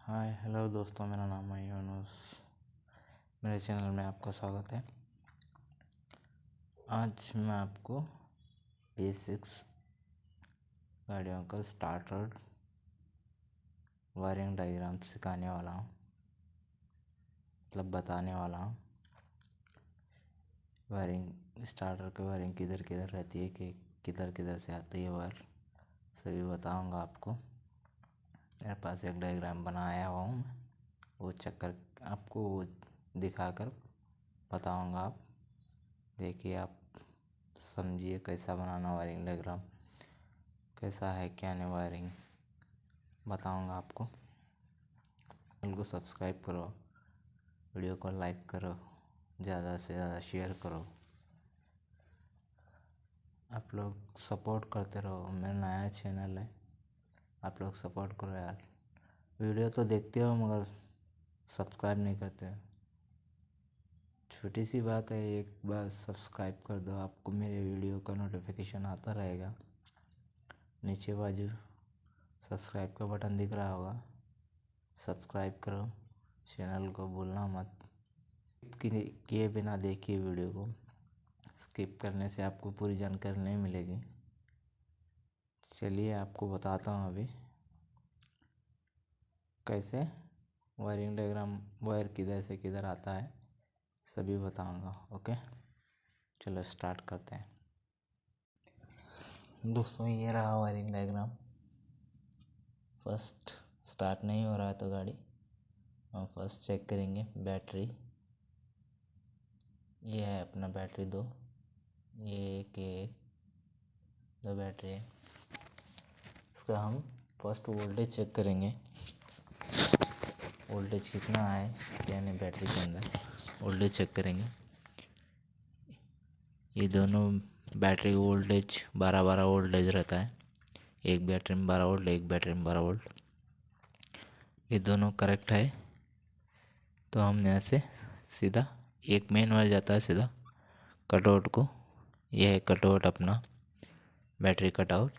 Hi hello दोस्तों, मेरा नाम है यूनुस। मेरे चैनल में आपका स्वागत है। आज मैं आपको बेसिक्स गाड़ियों का स्टार्टर वायरिंग डायग्राम सिखाने वाला हूँ, मतलब बताने वाला हूँ। वायरिंग स्टार्टर की वायरिंग किधर किधर रहती है, कि किधर किधर से आती है वायर, सभी बताऊँगा आपको। मेरे पास एक डायग्राम बनाया हुआ हूँ, वो चेक कर आपको वो दिखाकर बताऊँगा। आप देखिए, आप समझिए कैसा बनाना वायरिंग डायग्राम, कैसा है क्या नहीं वायरिंग, बताऊंगा आपको। चैनल को सब्सक्राइब करो, वीडियो को लाइक करो, ज़्यादा से ज़्यादा शेयर करो। आप लोग सपोर्ट करते रहो, मेरा नया चैनल है, आप लोग सपोर्ट करो यार। वीडियो तो देखते हो मगर सब्सक्राइब नहीं करते हो। छोटी सी बात है, एक बार सब्सक्राइब कर दो, आपको मेरे वीडियो का नोटिफिकेशन आता रहेगा। नीचे बाजू सब्सक्राइब का बटन दिख रहा होगा, सब्सक्राइब करो, चैनल को भूलना मत। किए बिना देखिए वीडियो को, स्किप करने से आपको पूरी जानकारी नहीं मिलेगी। चलिए आपको बताता हूँ अभी कैसे वायरिंग डायग्राम, वायर किधर से किधर आता है, सभी बताऊँगा। ओके, चलो स्टार्ट करते हैं। दोस्तों, ये रहा वायरिंग डायग्राम। फर्स्ट स्टार्ट नहीं हो रहा है तो गाड़ी हम फर्स्ट चेक करेंगे बैटरी। ये है अपना बैटरी दो, ये एक दो बैटरी है। इसका हम फर्स्ट वोल्टेज चेक करेंगे, वोल्टेज कितना है क्या नहीं बैटरी के अंदर, वोल्टेज चेक करेंगे। ये दोनों बैटरी वोल्टेज 12 वोल्टेज रहता है, एक बैटरी में 12 वोल्ट, एक बैटरी में 12 वोल्ट। ये दोनों करेक्ट है तो हम यहाँ से सीधा एक मेन वायर जाता है सीधा कटआउट को। यह है कटआउट अपना बैटरी कटआउट,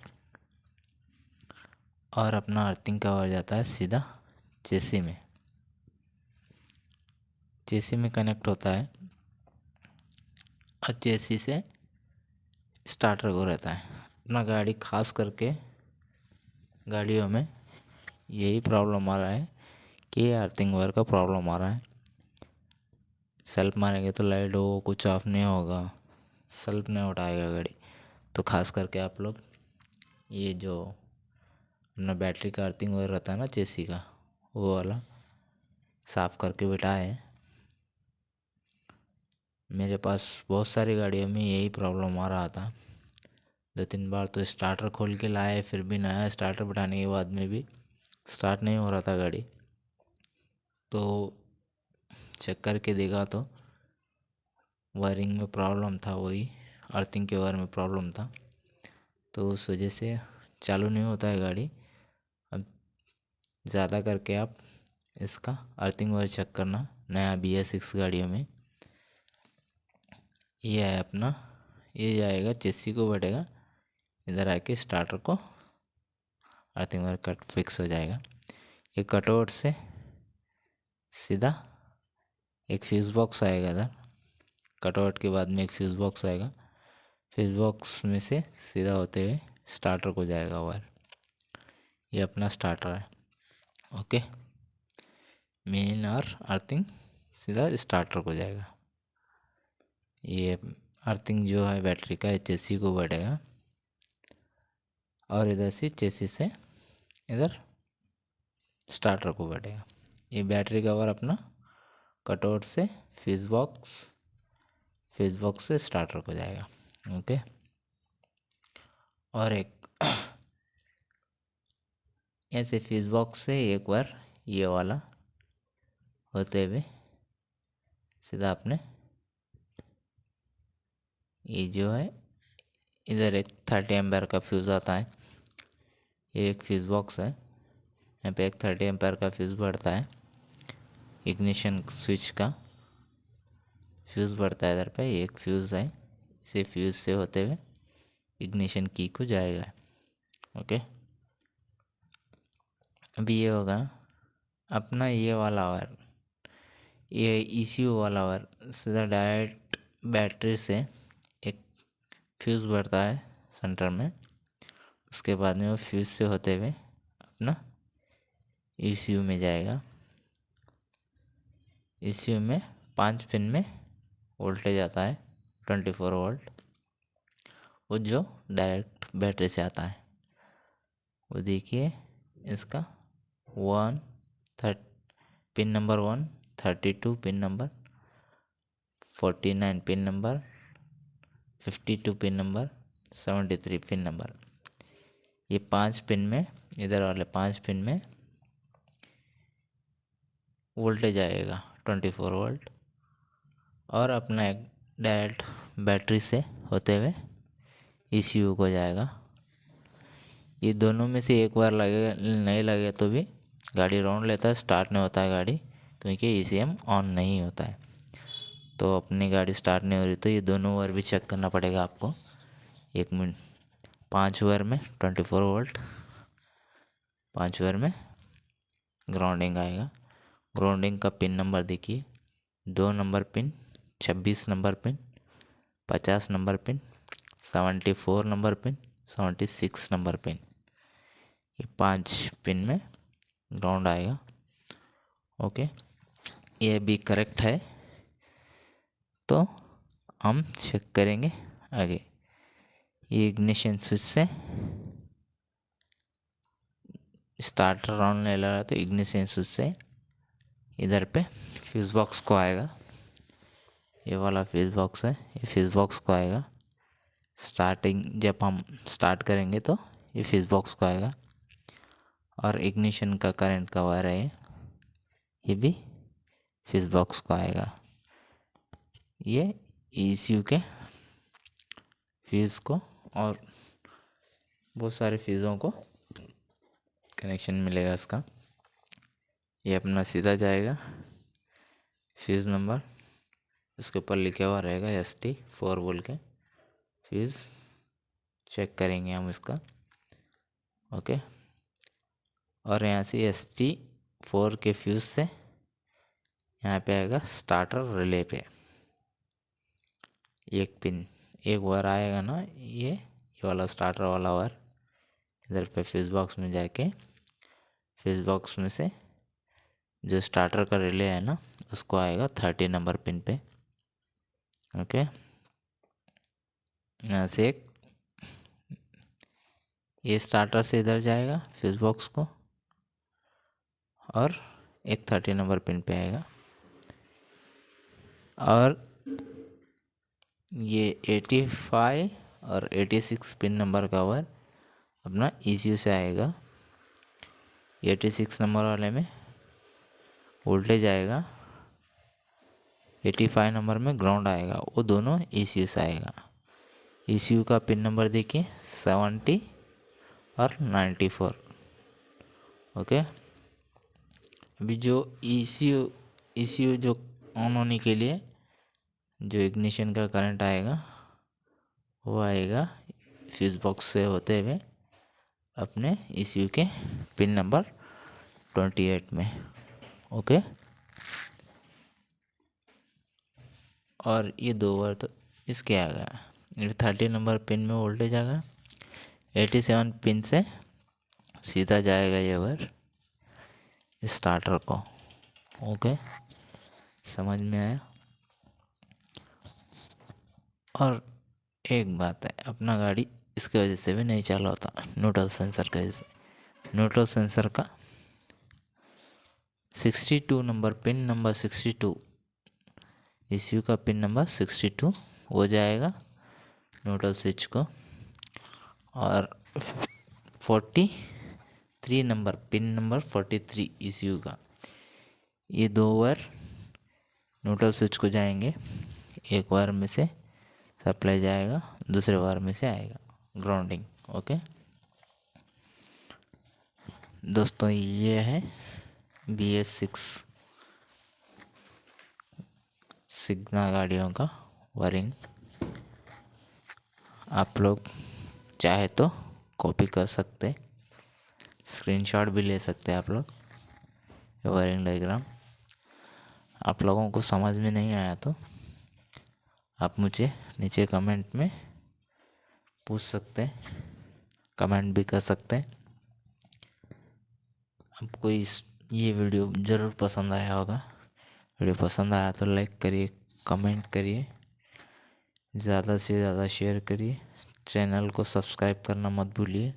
और अपना अर्थिंग का वायर जाता है सीधा चेसी में। चेसी में कनेक्ट होता है और चेसी से स्टार्टर को रहता है। अपना गाड़ी खास करके गाड़ियों में यही प्रॉब्लम आ रहा है कि अर्थिंग वायर का प्रॉब्लम आ रहा है। सेल्फ मारेंगे तो लाइट हो कुछ ऑफ नहीं होगा, सेल्फ नहीं उठाएगा गाड़ी। तो खास करके आप लोग ये जो अपना बैटरी का अर्थिंग वायर रहता है ना चेसी का, वो वाला साफ़ करके बिठाए। मेरे पास बहुत सारी गाड़ियों में यही प्रॉब्लम आ रहा था। 2-3 बार तो स्टार्टर खोल के लाए, फिर भी नया स्टार्टर बिठाने के बाद में भी स्टार्ट नहीं हो रहा था गाड़ी। तो चेक करके देखा तो वायरिंग में प्रॉब्लम था, वही अर्थिंग के वायर में प्रॉब्लम था। तो उस वजह से चालू नहीं होता है गाड़ी। अब ज़्यादा करके आप इसका अर्थिंग वायर चेक करना नया BS6 गाड़ियों में। ये है अपना, ये जाएगा चेसी को बैठेगा, इधर आके स्टार्टर को अर्थिंग वायर कट फिक्स हो जाएगा। ये कटआउट से सीधा एक फ्यूज़ बॉक्स आएगा, इधर कटआउट के बाद में एक फ्यूज़ बॉक्स आएगा, फ्यूज़ बॉक्स में से सीधा होते हुए स्टार्टर को जाएगा वायर। ये अपना स्टार्टर है। ओके, मेन और अर्थिंग सीधा स्टार्टर को जाएगा। ये अर्थिंग जो है बैटरी का चेसी को बैठेगा, और इधर से चेसी से इधर स्टार्टर को बैठेगा। ये बैटरी कवर अपना कटआउट से फ्यूज़ बॉक्स से स्टार्टर को जाएगा। ओके, और एक ऐसे फ्यूज़ बॉक्स से एक बार ये वाला होते हुए सीधा अपने ये जो है इधर एक 30 एम्पेयर का फ्यूज़ आता है। ये एक फ्यूज़ बॉक्स है, यहाँ पे एक 30 एम्पेयर का फ्यूज़ बढ़ता है, इग्निशन स्विच का फ्यूज़ बढ़ता है इधर पे। एक फ्यूज़ है, इसे फ्यूज़ से होते हुए इग्निशन की को जाएगा। ओके, अभी ये होगा अपना ये वाला वायर, ये ECU वाला वायर सीधा डायरेक्ट बैटरी से एक फ्यूज़ बढ़ता है सेंटर में, उसके बाद में वो फ्यूज़ से होते हुए अपना ECU में जाएगा। ECU में 5 पिन में वोल्टेज आता है 24 वोल्ट, वो जो डायरेक्ट बैटरी से आता है। वो देखिए इसका pin number 1, 32 pin number, 49 pin number, 52 pin number, 73 pin number. ये 5 पिन में, इधर वाले 5 पिन में वोल्टेज आएगा 24 वोल्ट, और अपना एक डायरेक्ट बैटरी से होते हुए ECU को जाएगा। ये दोनों में से एक बार लगे नहीं लगे तो भी गाड़ी राउंड लेता है, स्टार्ट नहीं होता है गाड़ी, क्योंकि ECM ऑन नहीं होता है। तो अपनी गाड़ी स्टार्ट नहीं हो रही तो ये दोनों वायर भी चेक करना पड़ेगा आपको। 1 मिनट, 5 वायर में 24 वोल्ट, 5 वायर में ग्राउंडिंग आएगा। ग्राउंडिंग का पिन नंबर देखिए, 2 number pin, 26 number pin, 50 number pin, 74 number pin, 76 number pin. ये 5 पिन में ग्राउंड आएगा। ओके, ये भी करेक्ट है तो हम चेक करेंगे आगे। ये इग्निशन स्विच से स्टार्टर राउंड नहीं लगा तो इग्निशन स्विच से इधर पे फ्यूज बॉक्स को आएगा। ये वाला फ्यूज बॉक्स है, ये फ्यूज बॉक्स को आएगा। स्टार्टिंग जब हम स्टार्ट करेंगे तो ये फ्यूज बॉक्स को आएगा, और इग्निशन का करंट का वायर है ये भी फ्यूज बॉक्स को आएगा। ये ECU के फ्यूज़ को और बहुत सारे फ्यूज़ों को कनेक्शन मिलेगा इसका। ये अपना सीधा जाएगा फ्यूज़ नंबर, इसके ऊपर लिखा हुआ रहेगा ST4 बोल के। फ्यूज़ चेक करेंगे हम इसका। ओके, और यहाँ से ST4 के फ्यूज़ से यहाँ पे आएगा स्टार्टर रिले पे एक पिन, एक वायर आएगा ना, ये वाला स्टार्टर वाला वायर इधर पे फ्यूज़ बॉक्स में जाके फ्यूज़ बॉक्स में से जो स्टार्टर का रिले है ना उसको आएगा 30 नंबर पिन पे। ओके, यहाँ से एक ये स्टार्टर से इधर जाएगा फ्यूज़ बॉक्स को, और एक 30 नंबर पिन पे आएगा। और ये 85 और 86 पिन नंबर का वायर अपना ECU से आएगा। 86 नंबर वाले में वोल्टेज आएगा, 85 नंबर में ग्राउंड आएगा, वो दोनों ECU से आएगा। ECU का पिन नंबर देखिए 70 और 94। ओके, अभी जो ECU जो ऑन होने के लिए जो इग्निशन का करंट आएगा वो आएगा फ्यूज़ बॉक्स से होते हुए अपने ECU के पिन नंबर 28 में। ओके, और ये 2 बार तो इसके आ गया। 30 नंबर पिन में वोल्टेज आ गया। 87 पिन से सीधा जाएगा ये वायर स्टार्टर को। ओके, समझ में आया। और एक बात है, अपना गाड़ी इसके वजह से भी नहीं चालू होता, न्यूट्रल सेंसर की वजह से। न्यूट्रल सेंसर का 62 नंबर पिन नंबर 62, ECU का पिन नंबर 62 हो जाएगा न्यूट्रल स्विच को, और 43 नंबर पिन नंबर 43 ECU का, ये 2 वायर न्यूट्रल स्विच को जाएंगे। एक वायर में से सप्लाई जाएगा, दूसरे वायर में से आएगा ग्राउंडिंग। ओके दोस्तों, ये है BS6 सिग्ना गाड़ियों का वायरिंग। आप लोग चाहे तो कॉपी कर सकते, स्क्रीनशॉट भी ले सकते हैं आप लोग, वायरिंग डायग्राम। आप लोगों को समझ में नहीं आया तो आप मुझे नीचे कमेंट में पूछ सकते हैं, कमेंट भी कर सकते हैं। आपको ये वीडियो ज़रूर पसंद आया होगा। वीडियो पसंद आया तो लाइक करिए, कमेंट करिए, ज़्यादा से ज़्यादा शेयर करिए, चैनल को सब्सक्राइब करना मत भूलिए।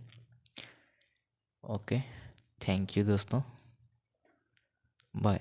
ओके, थैंक यू दोस्तों, बाय।